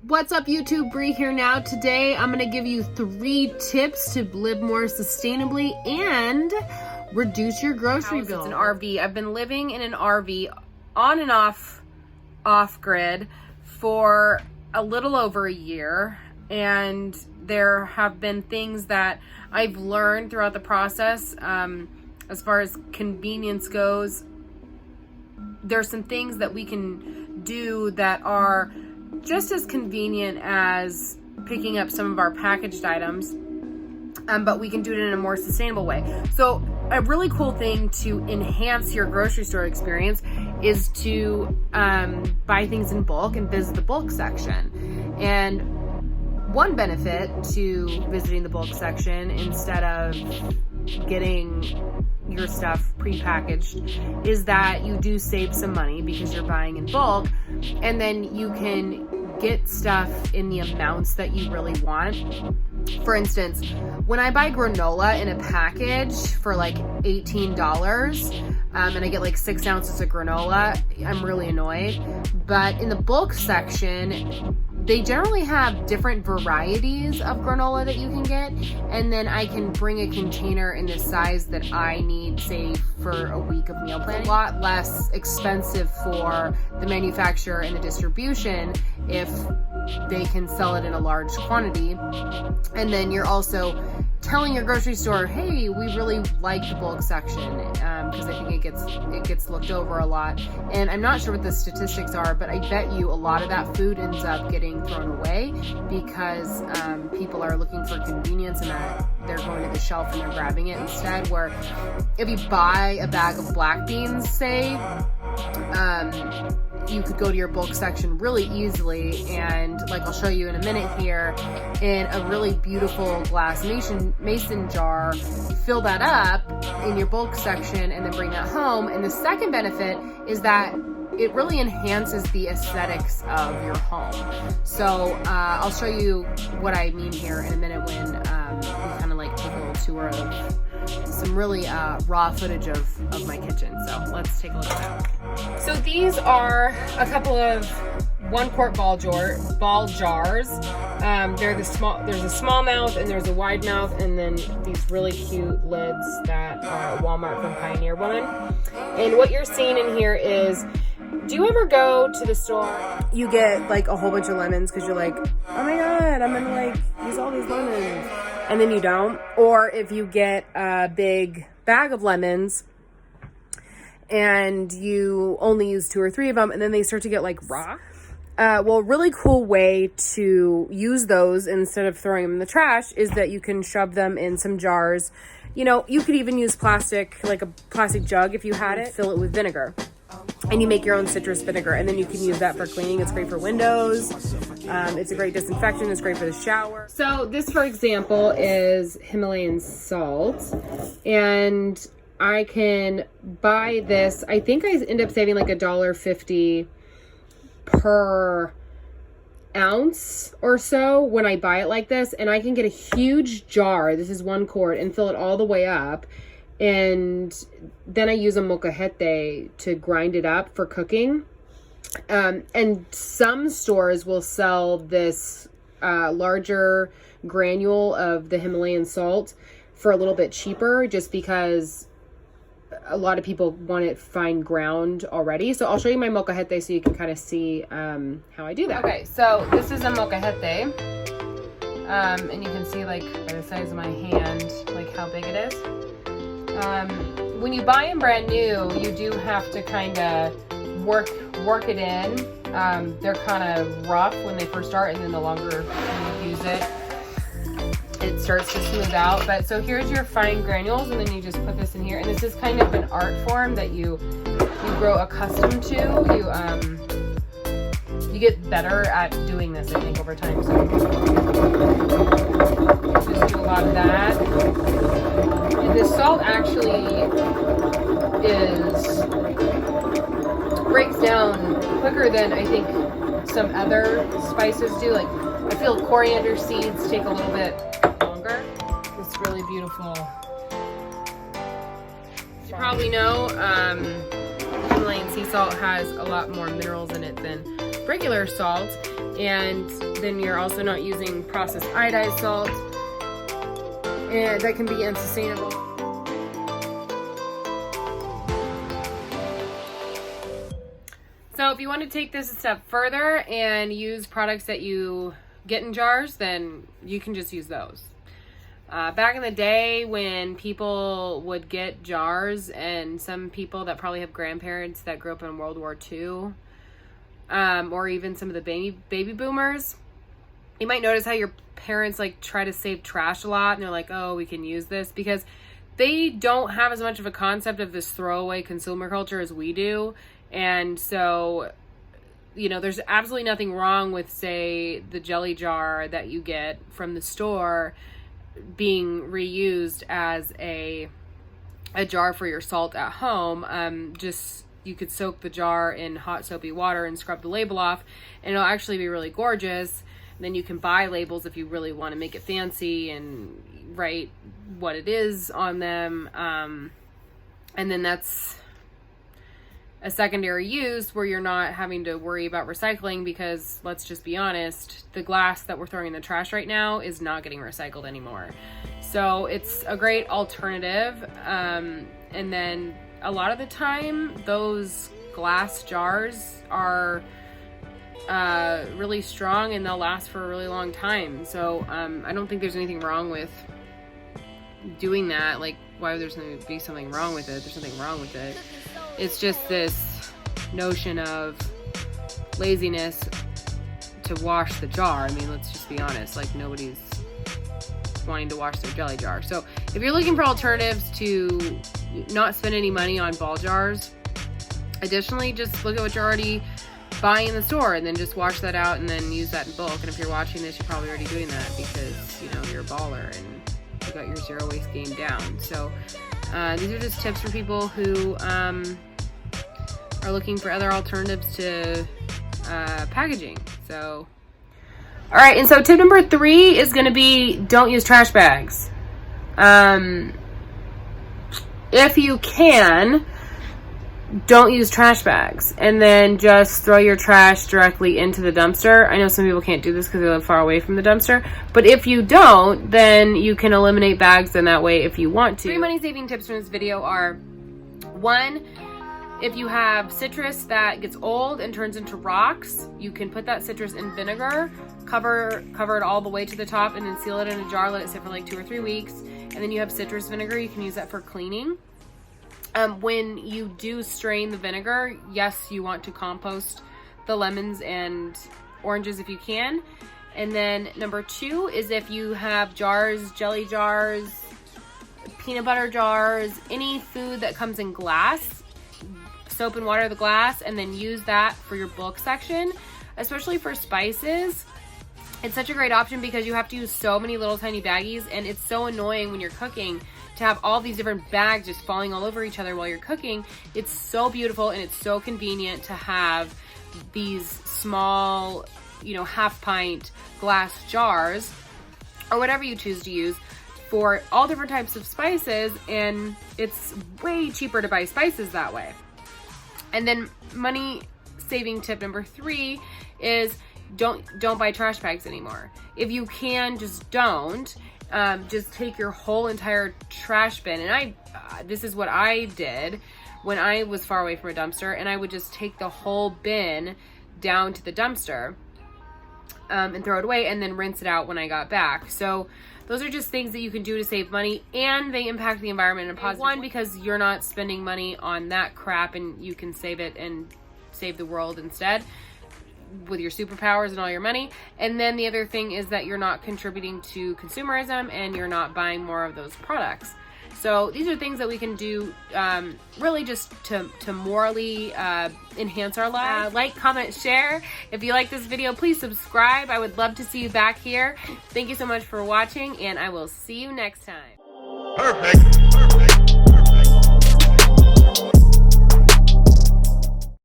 What's up YouTube, Bri here now. Today I'm gonna give you 3 tips to live more sustainably and reduce your grocery bill. It's an RV. I've been living in an RV on and off grid for a little over a year, and there have been things that I've learned throughout the process. As far as convenience goes, there's some things that we can do that are just as convenient as picking up some of our packaged items, but we can do it in a more sustainable way. So a really cool thing to enhance your grocery store experience is to buy things in bulk and visit the bulk section. And one benefit to visiting the bulk section instead of getting your stuff prepackaged is that you do save some money because you're buying in bulk, and then you can get stuff in the amounts that you really want. For instance, when I buy granola in a package for like $18 and I get like 6 ounces of granola, I'm really annoyed. But in the bulk section, they generally have different varieties of granola that you can get, and then I can bring a container in the size that I need, say, for a week of meal planning. A lot less expensive for the manufacturer and the distribution if they can sell it in a large quantity. And then you're also telling your grocery store, hey, we really like the bulk section, because I think it gets looked over a lot. And I'm not sure what the statistics are, but I bet you a lot of that food ends up getting thrown away because people are looking for convenience and they're going to the shelf and they're grabbing it instead. Where if you buy a bag of black beans, say, you could go to your bulk section really easily, and like I'll show you in a minute here, in a really beautiful glass mason jar, fill that up in your bulk section and then bring that home. And the second benefit is that it really enhances the aesthetics of your home. So I'll show you what I mean here in a minute when we kind of like take a little tour of some really raw footage of my kitchen. So let's take a look at that. So these are a couple of 1-quart ball jars. There's a small mouth and there's a wide mouth, and then these really cute lids that are at Walmart from Pioneer Woman. And what you're seeing in here is, do you ever go to the store, you get like a whole bunch of lemons because you're like, oh my god, I'm gonna like use all these lemons, and then you don't? Or if you get a big bag of lemons and you only use 2 or 3 of them, and then they start to get like raw. Well, a really cool way to use those instead of throwing them in the trash is that you can shove them in some jars. You know, you could even use plastic, like a plastic jug if you had it, fill it with vinegar. And you make your own citrus vinegar, and then you can use that for cleaning. It's great for windows. It's a great disinfectant. It's great for the shower. So this, for example, is Himalayan salt, and I can buy this. I think I end up saving like $1.50 per ounce or so when I buy it like this, and I can get a huge jar. This is 1 quart, and fill it all the way up. And then I use a molcajete to grind it up for cooking. And some stores will sell this larger granule of the Himalayan salt for a little bit cheaper, just because a lot of people want it fine ground already. So I'll show you my molcajete so you can kind of see how I do that. Okay, so this is a molcajete. And you can see like by the size of my hand, like how big it is. When you buy them brand new, you do have to kind of work it in. They're kind of rough when they first start, and then the longer you use it, it starts to smooth out. But so here's your fine granules, and then you just put this in here. And this is kind of an art form that you grow accustomed to. You get better at doing this, I think, over time. So just do a lot of that. And the salt actually breaks down quicker than I think some other spices do. Like, I feel coriander seeds take a little bit longer. It's really beautiful you probably know, Himalayan sea salt has a lot more minerals in it than regular salt, and then you're also not using processed iodized salt, and that can be unsustainable. So if you want to take this a step further and use products that you get in jars, then you can just use those. Back in the day when people would get jars, and some people that probably have grandparents that grew up in World War II, or even some of the baby boomers, you might notice how your parents like try to save trash a lot, and they're like, oh, we can use this, because they don't have as much of a concept of this throwaway consumer culture as we do. And so, you know, there's absolutely nothing wrong with, say, the jelly jar that you get from the store being reused as a jar for your salt at home. Just, you could soak the jar in hot soapy water and scrub the label off, and it'll actually be really gorgeous. And then you can buy labels if you really want to make it fancy and write what it is on them. And then that's a secondary use where you're not having to worry about recycling, because let's just be honest, the glass that we're throwing in the trash right now is not getting recycled anymore. So it's a great alternative. And then a lot of the time those glass jars are really strong and they'll last for a really long time. So I don't think there's anything wrong with doing that. Like, why would there be something wrong with it? There's nothing wrong with it. It's just this notion of laziness to wash the jar. I mean, let's just be honest, like, nobody's wanting to wash their jelly jar. So if you're looking for alternatives to not spend any money on ball jars, additionally, just look at what you're already buying in the store and then just wash that out and then use that in bulk. And if you're watching this, you're probably already doing that because, you know, you're a baller and you got your zero waste game down. So these are just tips for people who are looking for other alternatives to packaging. So, all right, and so tip number 3 is going to be don't use trash bags. If you can, don't use trash bags, and then just throw your trash directly into the dumpster. I know some people can't do this because they live far away from the dumpster, but if you don't, then you can eliminate bags in that way if you want to. 3 money-saving tips from this video are: 1, if you have citrus that gets old and turns into rocks, you can put that citrus in vinegar, cover it all the way to the top, and then seal it in a jar, let it sit for like 2 or 3 weeks, and then you have citrus vinegar. You can use that for cleaning. When you do strain the vinegar, yes, you want to compost the lemons and oranges if you can. And then number 2 is if you have jars, jelly jars, peanut butter jars, any food that comes in glass, soap and water the glass, and then use that for your bulk section, especially for spices. It's such a great option because you have to use so many little tiny baggies, and it's so annoying when you're cooking to have all these different bags just falling all over each other while you're cooking. It's so beautiful and it's so convenient to have these small, you know, half-pint glass jars or whatever you choose to use for all different types of spices, and it's way cheaper to buy spices that way. And then money-saving tip number 3 is don't buy trash bags anymore. If you can, just don't. Just take your whole entire trash bin. And this is what I did when I was far away from a dumpster, and I would just take the whole bin down to the dumpster and throw it away, and then rinse it out when I got back. So those are just things that you can do to save money, and they impact the environment in a positive way. 1, because you're not spending money on that crap, and you can save it and save the world instead with your superpowers and all your money. And then the other thing is that you're not contributing to consumerism, and you're not buying more of those products. So these are things that we can do really just to morally enhance our lives. Like, comment, share. If you like this video, please subscribe. I would love to see you back here. Thank you so much for watching, and I will see you next time. Perfect.